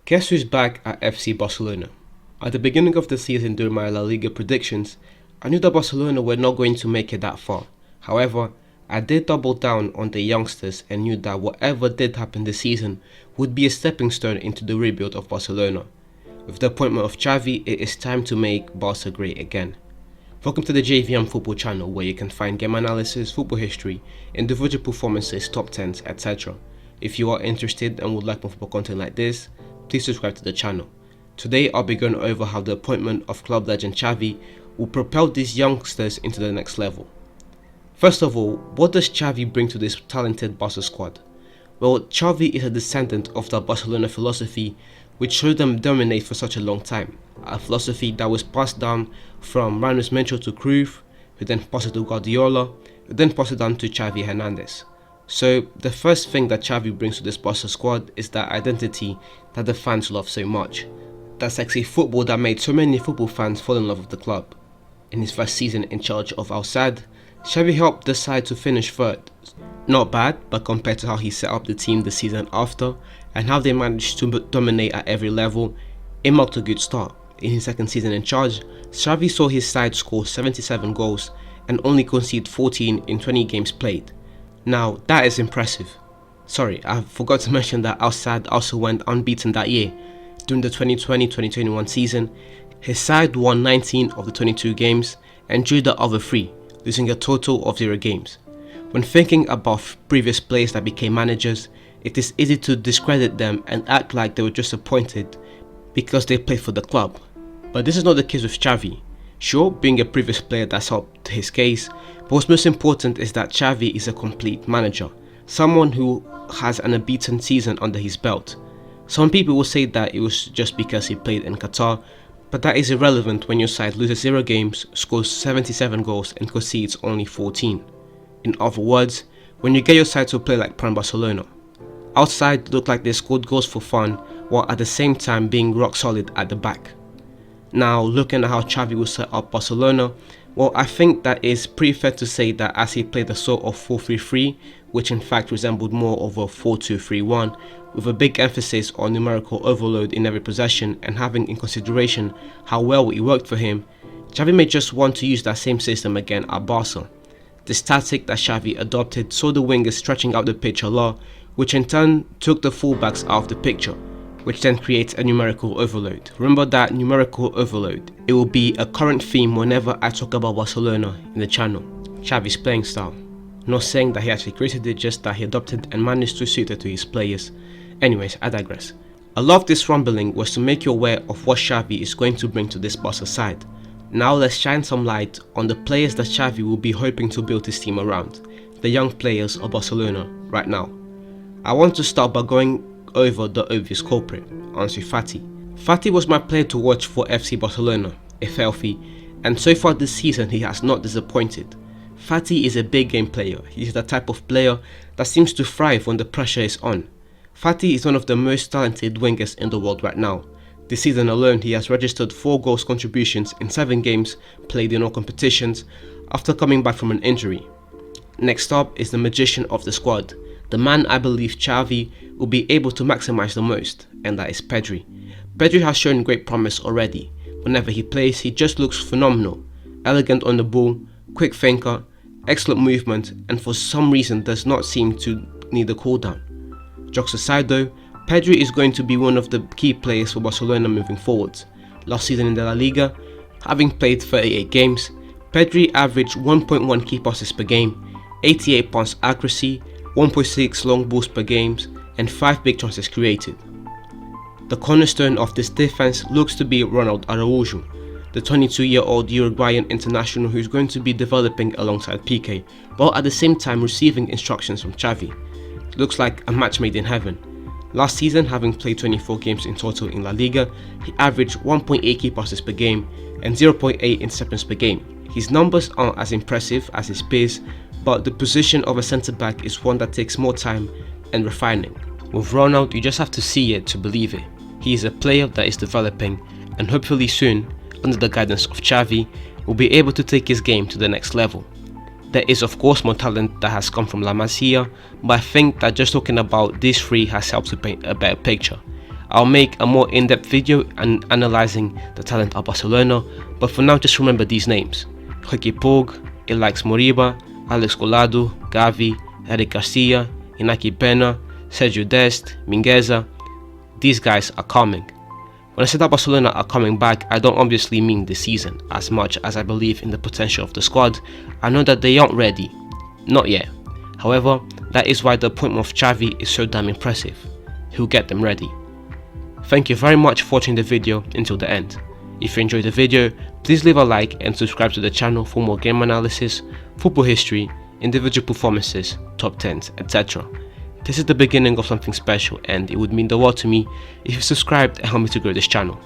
Guess who's back at FC Barcelona? At the beginning of the season during my La Liga predictions, I knew that Barcelona were not going to make it that far. However, I did double down on the youngsters and knew that whatever did happen this season would be a stepping stone into the rebuild of Barcelona. With the appointment of Xavi, it is time to make Barca great again. Welcome to the JVM Football channel, where you can find game analysis, football history, individual performances, top 10s, etc. If you are interested and would like more football content like this, please subscribe to the channel. Today I'll be going over how the appointment of club legend Xavi will propel these youngsters into the next level. First of all, what does Xavi bring to this talented Barca squad? Well, Xavi is a descendant of the Barcelona philosophy, which showed them dominate for such a long time. A philosophy that was passed down from Ramos Mencho to Cruyff, who then passed it to Guardiola, who then passed it down to Xavi Hernandez. So the first thing that Xavi brings to this Barca squad is that identity that the fans love so much. That sexy football that made so many football fans fall in love with the club. In his first season in charge of Al Sadd, Xavi helped the side to finish third. Not bad, but compared to how he set up the team the season after and how they managed to dominate at every level, it marked a good start. In his second season in charge, Xavi saw his side score 77 goals and only concede 14 in 20 games played. Now, that is impressive. Sorry, I forgot to mention that Al Sadd also went unbeaten that year. During the 2020-2021 season, his side won 19 of the 22 games and drew the other 3, losing a total of 0 games. When thinking about previous players that became managers, it is easy to discredit them and act like they were just appointed because they played for the club. But this is not the case with Xavi. Sure, being a previous player that's helped his case, but what's most important is that Xavi is a complete manager, someone who has an unbeaten season under his belt. Some people will say that it was just because he played in Qatar, but that is irrelevant when your side loses 0 games, scores 77 goals and concedes only 14. In other words, when you get your side to play like Prime Barcelona. Outside looked like they scored goals for fun, while at the same time being rock solid at the back. Now, looking at how Xavi will set up Barcelona, well, I think that is pretty fair to say that as he played a sort of 4-3-3, which in fact resembled more of a 4-2-3-1, with a big emphasis on numerical overload in every possession and having in consideration how well it worked for him, Xavi may just want to use that same system again at Barca. This tactic that Xavi adopted saw the wingers stretching out the pitch a lot, which in turn took the fullbacks out of the picture, which then creates a numerical overload. Remember that numerical overload. It will be a current theme whenever I talk about Barcelona in the channel. Xavi's playing style. Not saying that he actually created it, just that he adopted and managed to suit it to his players. Anyways, I digress. A lot of this rumbling was to make you aware of what Xavi is going to bring to this Barca side. Now let's shine some light on the players that Xavi will be hoping to build his team around, the young players of Barcelona right now. I want to start by going over the obvious culprit, Ansu Fati. Fati was my player to watch for FC Barcelona, if healthy, and so far this season he has not disappointed. Fati is a big game player. He is the type of player that seems to thrive when the pressure is on. Fati is one of the most talented wingers in the world right now. This season alone, he has registered 4 goals contributions in 7 games played in all competitions after coming back from an injury. Next up is the magician of the squad, the man I believe Xavi will be able to maximize the most, and that is Pedri. Pedri has shown great promise already. Whenever he plays, he just looks phenomenal. Elegant on the ball, quick thinker, excellent movement, and for some reason does not seem to need a cool down. Jokes aside though, Pedri is going to be one of the key players for Barcelona moving forwards. Last season in the La Liga, having played 38 games, Pedri averaged 1.1 key passes per game, 88 pass accuracy, 1.6 long balls per game, and 5 big chances created. The cornerstone of this defense looks to be Ronald Araujo, the 22-year-old Uruguayan international who is going to be developing alongside Pique, while at the same time receiving instructions from Xavi. Looks like a match made in heaven. Last season, having played 24 games in total in La Liga, he averaged 1.8 key passes per game and 0.8 interceptions per game. His numbers aren't as impressive as his peers, but the position of a centre-back is one that takes more time and refining. With Ronald, you just have to see it to believe it. He is a player that is developing, and hopefully soon, under the guidance of Xavi, will be able to take his game to the next level. There is of course more talent that has come from La Masia, but I think that just talking about these 3 has helped to paint a better picture. I'll make a more in-depth video and analysing the talent of Barcelona, but for now just remember these names: Riqui Pug, Alex Moriba, Alex Colado, Xavi, Eric Garcia, Inaki Pena, Sergio Dest, Mingueza. These guys are coming. When I say that Barcelona are coming back, I don't obviously mean this season, as much as I believe in the potential of the squad. I know that they aren't ready, not yet. However, that is why the appointment of Xavi is so damn impressive. He'll get them ready. Thank you very much for watching the video until the end. If you enjoyed the video, please leave a like and subscribe to the channel for more game analysis, football history, individual performances, top 10s, etc. This is the beginning of something special, and it would mean the world to me if you subscribed and help me to grow this channel.